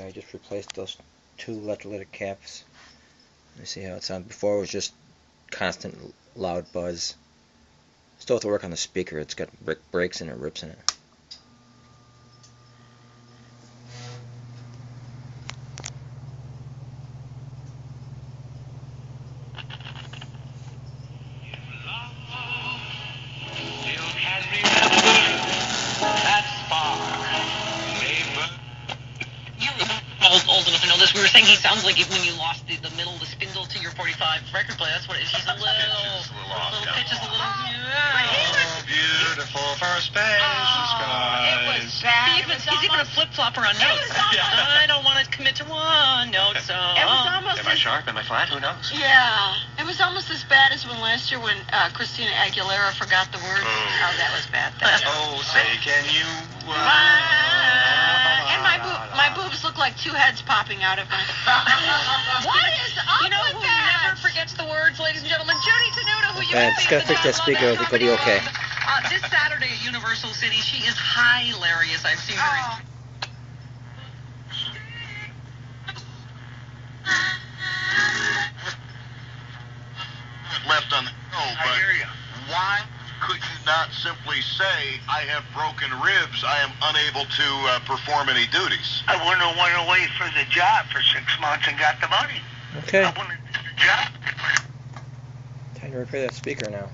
I just replaced those two electrolytic caps. Let me see how it sounds. Before it was just constant loud buzz. Still have to work on the speaker. It's got breaks and it rips in it. Old enough to know this. We were saying he sounds like when you lost the middle of the spindle to your 45 record player. That's what it is. He's a little pitches a little. Beautiful for space and skies. It was bad. He's even a flip-flopper on notes. I don't want to commit to one note, so. It was almost. Am I sharp? Am I flat? Who knows? Yeah. It was almost as bad as when last year when Christina Aguilera forgot the words. Oh, that was bad. Oh, say, can you? And my boobs look like two heads popping out of my. What is up You know with who that? never forgets the words, ladies and gentlemen? Judy Tenuta, who you Yeah, have just seen gotta fix that speaker. I think it'll be okay. This Saturday at Universal City, she is hilarious. I've seen her. Left on the I hear you. why could you not simply say, I have broken ribs, I am unable to perform any duties? I wouldn't have went away for the job for 6 months and got the money. Okay. I wouldn't have did the job. Time to repair that speaker now.